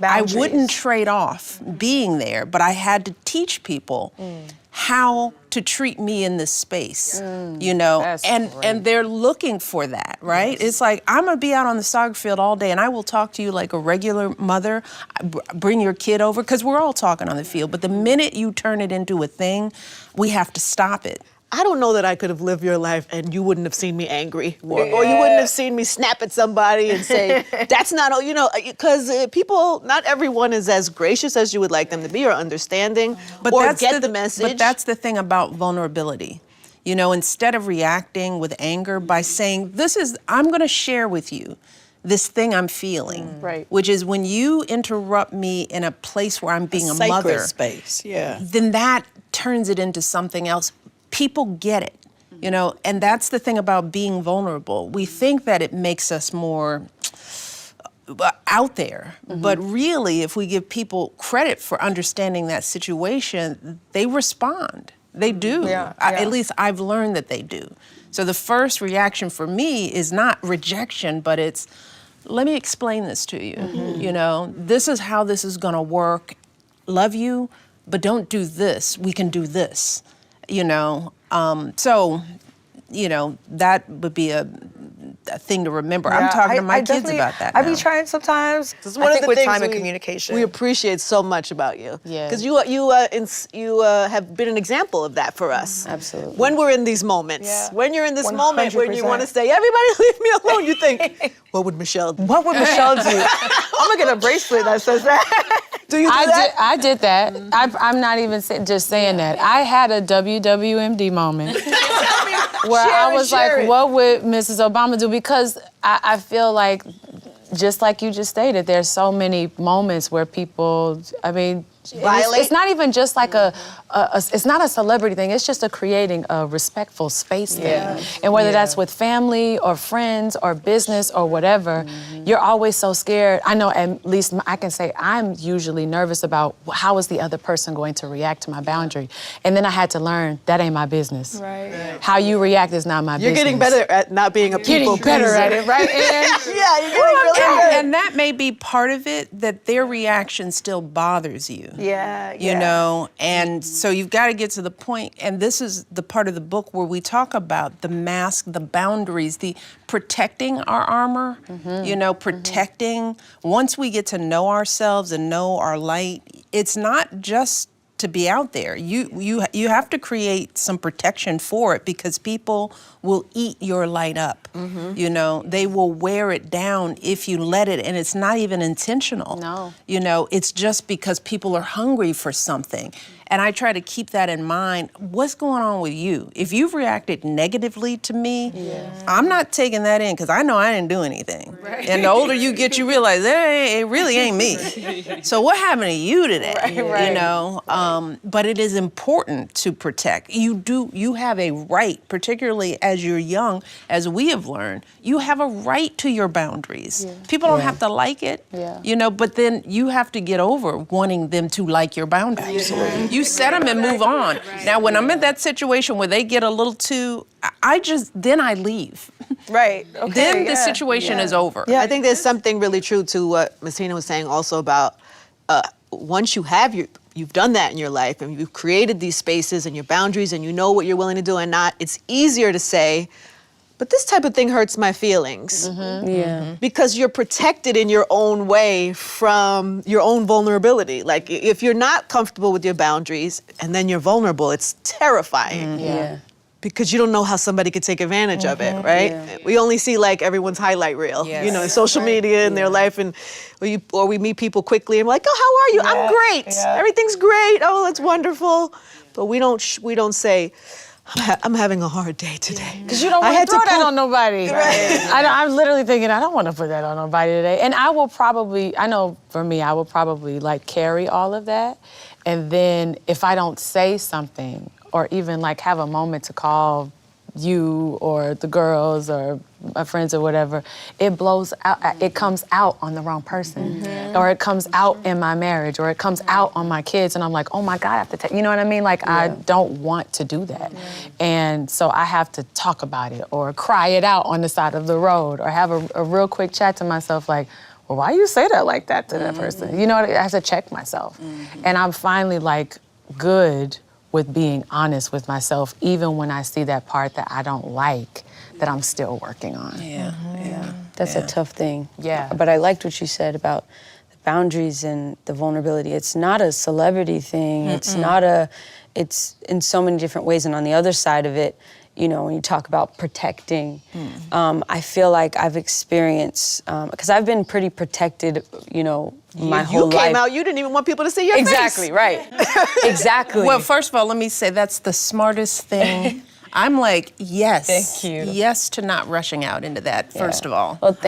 I wouldn't trade off being there, but I had to teach people how to treat me in this space, you know, and they're looking for that, right? Yes. It's like, I'm gonna be out on the soccer field all day and I will talk to you like a regular mother, bring your kid over, because we're all talking on the field, but the minute you turn it into a thing, we have to stop it. I don't know that I could have lived your life and you wouldn't have seen me angry. Or you wouldn't have seen me snap at somebody and say, that's not, you know, because people, not everyone is as gracious as you would like them to be or understanding or get the message. But that's the thing about vulnerability. You know, instead of reacting with anger by saying, I'm gonna share with you this thing I'm feeling, which is when you interrupt me in a place where I'm being a mother, space, then that turns it into something else. People get it, you know, and that's the thing about being vulnerable. We think that it makes us more out there, but really, if we give people credit for understanding that situation, they respond. They do. At least I've learned that they do. So the first reaction for me is not rejection, but it's, let me explain this to you. You know, this is how this is gonna work. Love you, but don't do this. We can do this. You know, so, you know, that would be a thing to remember. I'm talking to my kids about that now. I be trying sometimes. This is one of the with things time and communication. We appreciate so much about you. Yeah. Because you have been an example of that for us. Absolutely. When we're in these moments. Yeah. When you're in this moment when you 100%. want to say, everybody leave me alone, you think, what would Michelle do? What would Michelle do? I'm gonna get a bracelet that says that. Do you do that? I did that. I'm not even just saying that. I had a WWMD moment where I was like, what would Mrs. Obama do? Because I feel like, just like you just stated, there's so many moments where people, I mean, it's not even just like it's not a celebrity thing, it's just creating a respectful space thing. And whether that's with family or friends or business or whatever, you're always so scared. I know, at least I can say I'm usually nervous about how is the other person going to react to my boundary. And then I had to learn that ain't my business. Right. How you react is not my business. You're getting better at not being a people pleaser. Getting better at it, right? Yeah, you're getting really good. And that may be part of it, that their reaction still bothers you. You know, and so you've got to get to the point, and this is the part of the book where we talk about the mask, the boundaries, the protecting our armor, you know, protecting. Once we get to know ourselves and know our light, it's not just to be out there. You have to create some protection for it, because people will eat your light up. You know, they will wear it down if you let it, and it's not even intentional. No. You know, it's just because people are hungry for something. And I try to keep that in mind. What's going on with you? If you've reacted negatively to me, I'm not taking that in, because I know I didn't do anything. And the older you get, you realize, it really ain't me. So what happened to you today? You know, but it is important to protect. You have a right, particularly as you're young, as we have learned, you have a right to your boundaries. People don't have to like it, you know, but then you have to get over wanting them to like your boundaries. You set them and move on. Now, when I'm in that situation where they get a little too, then I leave. Right. Okay. Then the situation is over. I think there's something really true to what Ms. Tina was saying also about once you've done that in your life and you've created these spaces and your boundaries and you know what you're willing to do and not, it's easier to say, but this type of thing hurts my feelings. Because you're protected in your own way from your own vulnerability. Like, if you're not comfortable with your boundaries and then you're vulnerable, it's terrifying. Because you don't know how somebody could take advantage of it, right? We only see like everyone's highlight reel, you know, in social media and their life, and or we meet people quickly and we're like, oh, how are you? I'm great. Everything's great. Oh, that's wonderful. But we don't say, I'm having a hard day today. Because you don't want to throw that on nobody. I'm literally thinking, I don't want to put that on nobody today. And I will probably, I know for me, I will probably like carry all of that. And then if I don't say something, or even like have a moment to call you or the girls or my friends or whatever, it blows out, it comes out on the wrong person. Or it comes out in my marriage, or it comes out on my kids, and I'm like, oh my God, I have to take, you know what I mean? Like, I don't want to do that. And so I have to talk about it, or cry it out on the side of the road, or have a real quick chat to myself like, well, why you say that like that to that person? You know, I have to check myself. And I'm finally like good with being honest with myself, even when I see that part that I don't like, that I'm still working on. Yeah, yeah. That's a tough thing. Yeah. But I liked what you said about the boundaries and the vulnerability. It's not a celebrity thing. It's in so many different ways. And on the other side of it, you know, when you talk about protecting, I feel like I've experienced, because I've been pretty protected, you know, my whole life. You came out, you didn't even want people to see your face. Exactly, right. Exactly. Well, first of all, let me say that's the smartest thing. I'm like, yes. Thank you. Yes to not rushing out into that, first of all. Well,